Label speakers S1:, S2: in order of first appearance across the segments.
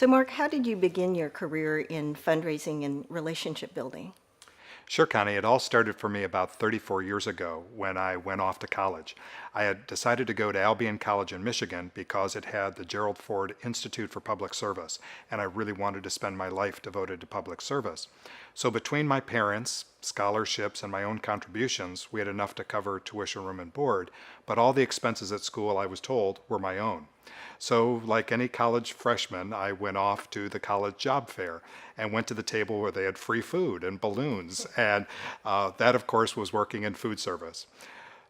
S1: So, Mark, how did you begin your career in fundraising and relationship building?
S2: Sure, Connie. It all started for me about 34 years ago when I went off to college. I had decided to go to Albion College in Michigan because it had the Gerald Ford Institute for Public Service, and I really wanted to spend my life devoted to public service. So between my parents, scholarships, and my own contributions, we had enough to cover tuition, room, and board, but all the expenses at school, I was told, were my own. So, like any college freshman, I went off to the college job fair and went to the table where they had free food and balloons. And that, of course, was working in food service.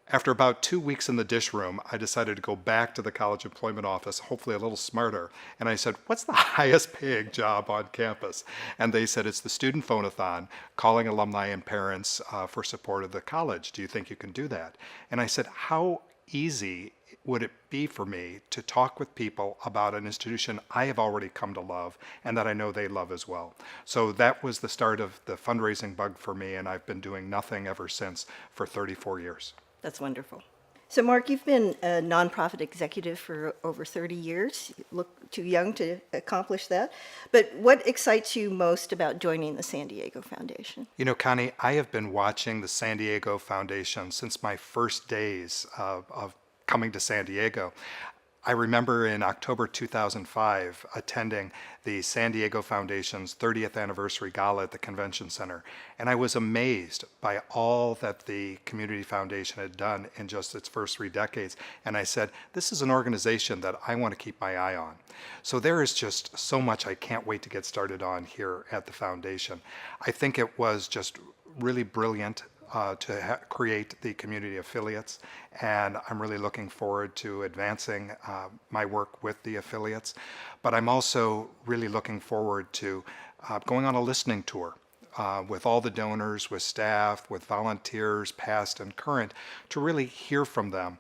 S2: After about 2 weeks in the dish room, I decided to go back to the college employment office, hopefully a little smarter. And I said, "What's the highest paying job on campus?" And they said, "It's the student phone-a-thon, calling alumni and parents for support of the college. Do you think you can do that?" And I said, "How easy would it be for me to talk with people about an institution I have already come to love and that I know they love as well?" So that was the start of the fundraising bug for me, and I've been doing nothing ever since for 34 years.
S1: That's wonderful. So, Mark, you've been a nonprofit executive for over 30 years. You look too young to accomplish that. But what excites you most about joining the San Diego Foundation?
S2: You know, Connie, I have been watching the San Diego Foundation since my first days of coming to San Diego. I remember in October 2005 attending the San Diego Foundation's 30th anniversary gala at the convention center, and I was amazed by all that the Community Foundation had done in just its first 3 decades. And I said, this is an organization that I want to keep my eye on. So there is just so much I can't wait to get started on here at the foundation. I think it was just really brilliant to create the community affiliates, and I'm really looking forward to advancing my work with the affiliates. But I'm also really looking forward to going on a listening tour with all the donors, with staff, with volunteers, past and current, to really hear from them.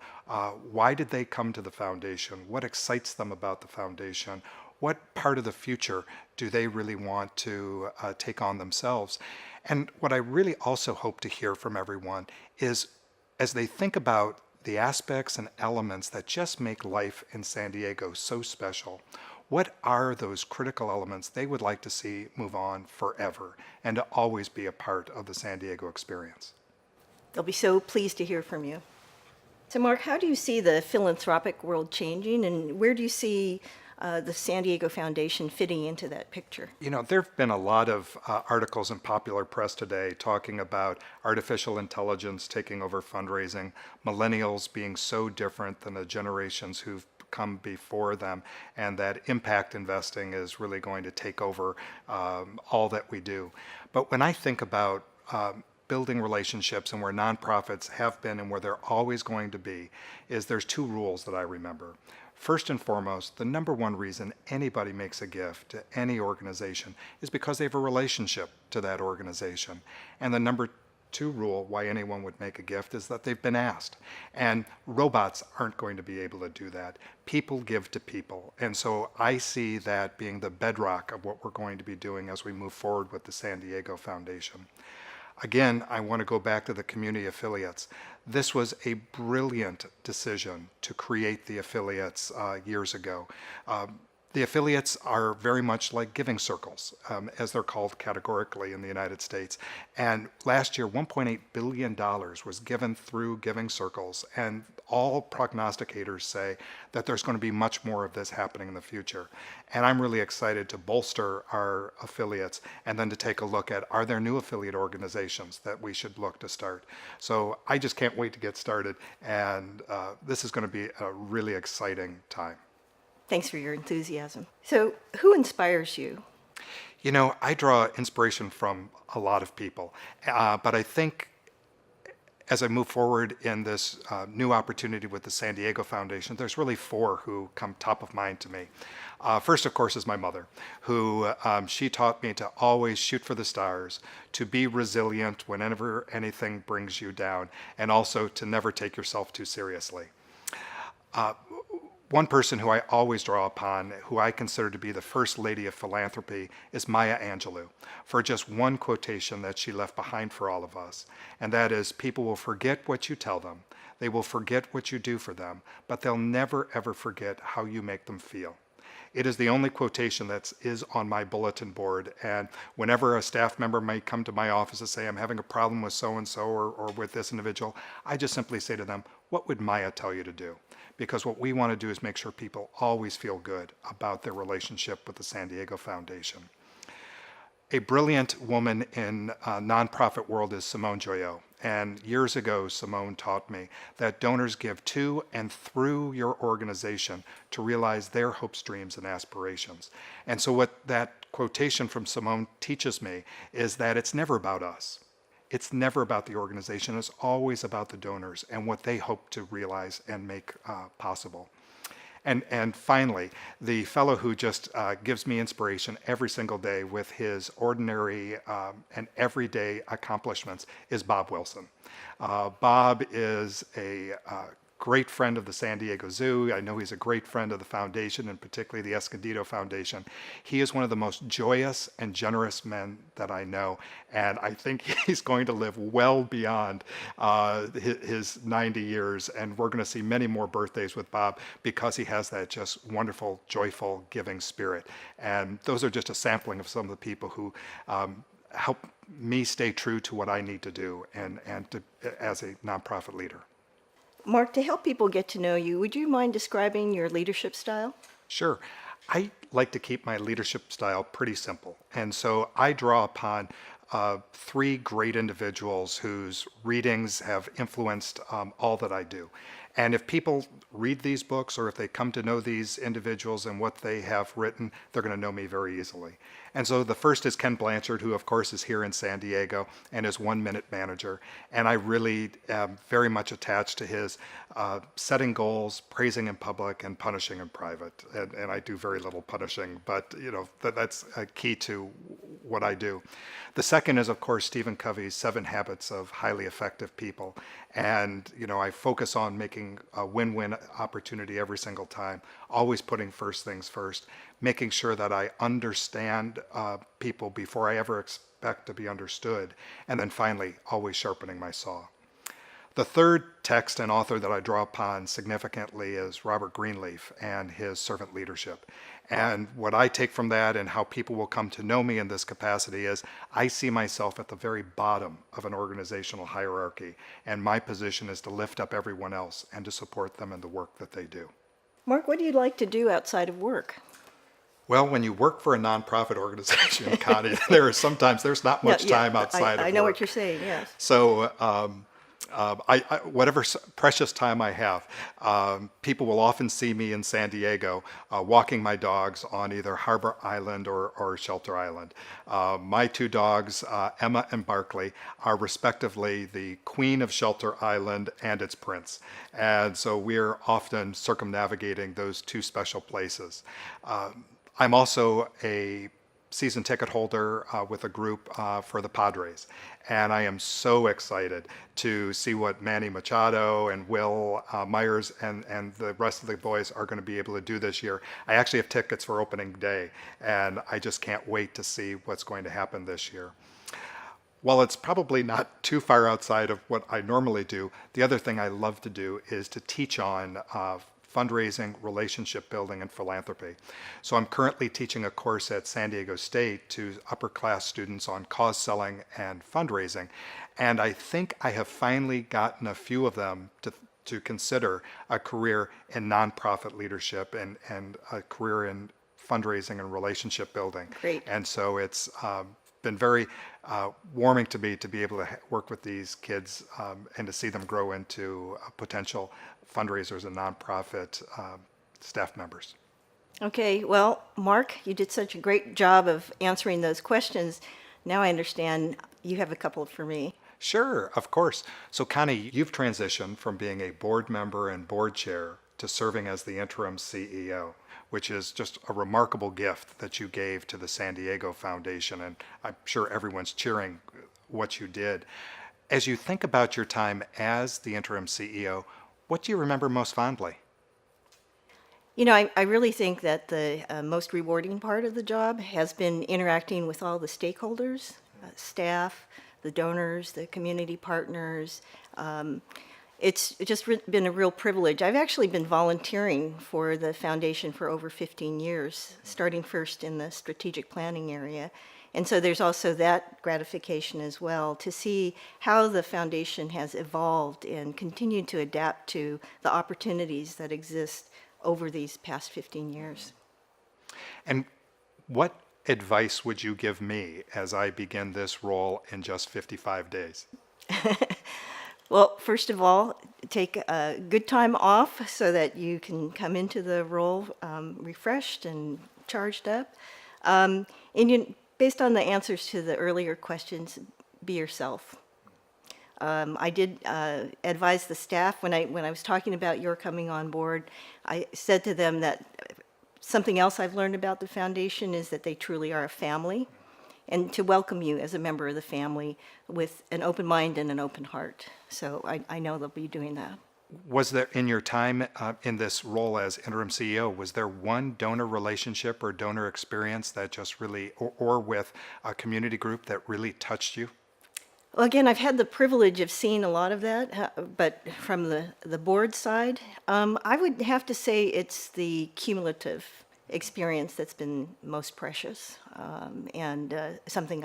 S2: Why did they come to the foundation? What excites them about the foundation? What part of the future do they really want to take on themselves? And what I really also hope to hear from everyone is, as they think about the aspects and elements that just make life in San Diego so special, what are those critical elements they would like to see move on forever and to always be a part of the San Diego experience?
S1: They'll be so pleased to hear from you. So, Mark, how do you see the philanthropic world changing, and where do you see the San Diego Foundation fitting into that picture?
S2: You know, there have been a lot of articles in popular press today talking about artificial intelligence taking over fundraising, millennials being so different than the generations who've come before them, and that impact investing is really going to take over all that we do. But when I think about building relationships and where nonprofits have been and where they're always going to be, is there's two rules that I remember. First and foremost, the number one reason anybody makes a gift to any organization is because they have a relationship to that organization. And the number two rule why anyone would make a gift is that they've been asked. And robots aren't going to be able to do that. People give to people. And so I see that being the bedrock of what we're going to be doing as we move forward with the San Diego Foundation. Again, I want to go back to the community affiliates. This was a brilliant decision to create the affiliates years ago. The affiliates are very much like giving circles, as they're called categorically in the United States. And last year, $1.8 billion was given through giving circles, and all prognosticators say that there's going to be much more of this happening in the future. And I'm really excited to bolster our affiliates and then to take a look at, are there new affiliate organizations that we should look to start? So I just can't wait to get started, and this is going to be a really exciting time.
S1: Thanks for your enthusiasm. So, who inspires you?
S2: You know, I draw inspiration from a lot of people, but I think as I move forward in this new opportunity with the San Diego Foundation, there's really four who come top of mind to me. First, of course, is my mother, who she taught me to always shoot for the stars, to be resilient whenever anything brings you down, and also to never take yourself too seriously. One person who I always draw upon, who I consider to be the first lady of philanthropy, is Maya Angelou, for just one quotation that she left behind for all of us. And that is, people will forget what you tell them, they will forget what you do for them, but they'll never ever forget how you make them feel. It is the only quotation that is on my bulletin board. And whenever a staff member might come to my office and say, I'm having a problem with so-and-so or with this individual, I just simply say to them, what would Maya tell you to do? Because what we want to do is make sure people always feel good about their relationship with the San Diego Foundation. A brilliant woman in nonprofit world is Simone Joyaux. And years ago, Simone taught me that donors give to and through your organization to realize their hopes, dreams, and aspirations. And so what that quotation from Simone teaches me is that it's never about us. It's never about the organization. It's always about the donors and what they hope to realize and make possible. And finally, the fellow who just gives me inspiration every single day with his ordinary and everyday accomplishments is Bob Wilson. Bob is a great friend of the San Diego Zoo. I know he's a great friend of the foundation, and particularly the Escondido Foundation. He is one of the most joyous and generous men that I know, and I think he's going to live well beyond his 90 years, and we're going to see many more birthdays with Bob because he has that just wonderful, joyful, giving spirit. And those are just a sampling of some of the people who help me stay true to what I need to do and as a nonprofit leader.
S1: Mark, to help people get to know you, would you mind describing your leadership style?
S2: Sure. I like to keep my leadership style pretty simple. And so I draw upon three great individuals whose readings have influenced all that I do. And if people read these books or if they come to know these individuals and what they have written, they're going to know me very easily. And so the first is Ken Blanchard, who of course is here in San Diego and is 1 Minute Manager. And I really am very much attached to his setting goals, praising in public, and punishing in private. And I do very little punishing, but that's a key to what I do. The second is, of course, Stephen Covey's 7 Habits of Highly Effective People. And, I focus on making a win-win opportunity every single time, always putting first things first, making sure that I understand people before I ever expect to be understood, and then finally, always sharpening my saw. The third text and author that I draw upon significantly is Robert Greenleaf and his servant leadership. And what I take from that and how people will come to know me in this capacity is I see myself at the very bottom of an organizational hierarchy, and my position is to lift up everyone else and to support them in the work that they do.
S1: Mark, what do you like to do outside of work?
S2: Well, when you work for a nonprofit organization, Connie, there's not much time outside of work.
S1: I know what you're saying, yes.
S2: So whatever precious time I have, people will often see me in San Diego walking my dogs on either Harbor Island or Shelter Island. My 2 dogs, Emma and Barkley, are respectively the queen of Shelter Island and its prince. And so we're often circumnavigating those 2 special places. I'm also a season ticket holder with a group for the Padres. And I am so excited to see what Manny Machado and Will Myers and the rest of the boys are going to be able to do this year. I actually have tickets for opening day, and I just can't wait to see what's going to happen this year. While it's probably not too far outside of what I normally do, the other thing I love to do is to teach on fundraising, relationship building, and philanthropy. So I'm currently teaching a course at San Diego State to upper class students on cause selling and fundraising. And I think I have finally gotten a few of them to consider a career in nonprofit leadership and a career in fundraising and relationship building.
S1: Great.
S2: And so it's been very warming to me to be able to work with these kids and to see them grow into potential fundraisers and nonprofit staff members.
S1: Okay, well, Mark, you did such a great job of answering those questions. Now I understand you have a couple for me.
S2: Sure, of course. So Connie, you've transitioned from being a board member and board chair to serving as the interim CEO, which is just a remarkable gift that you gave to the San Diego Foundation, and I'm sure everyone's cheering what you did. As you think about your time as the interim CEO, what do you remember most fondly?
S1: I really think that the most rewarding part of the job has been interacting with all the stakeholders, staff, the donors, the community partners. It's just been a real privilege. I've actually been volunteering for the foundation for over 15 years, starting first in the strategic planning area. And so there's also that gratification as well to see how the foundation has evolved and continued to adapt to the opportunities that exist over these past 15 years.
S2: And what advice would you give me as I begin this role in just 55 days?
S1: Well, first of all, take a good time off so that you can come into the role refreshed and charged up. Based on the answers to the earlier questions, be yourself. I did advise the staff when I was talking about your coming on board. I said to them that something else I've learned about the foundation is that they truly are a family, and to welcome you as a member of the family with an open mind and an open heart. So I know they'll be doing that.
S2: Was there, in your time in this role as interim CEO, was there one donor relationship or donor experience that just really, or with a community group that really touched you?
S1: Well, again, I've had the privilege of seeing a lot of that, but from the board side, I would have to say it's the cumulative experience that's been most precious and something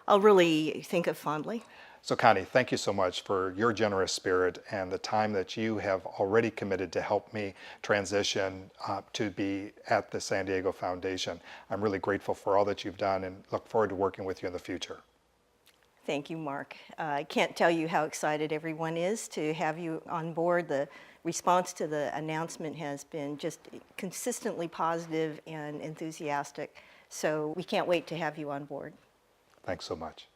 S1: I'll really think of fondly.
S2: So Connie, thank you so much for your generous spirit and the time that you have already committed to help me transition to be at the San Diego Foundation. I'm really grateful for all that you've done and look forward to working with you in the future.
S1: Thank you, Mark. I can't tell you how excited everyone is to have you on board. The response to the announcement has been just consistently positive and enthusiastic. So we can't wait to have you on board.
S2: Thanks so much.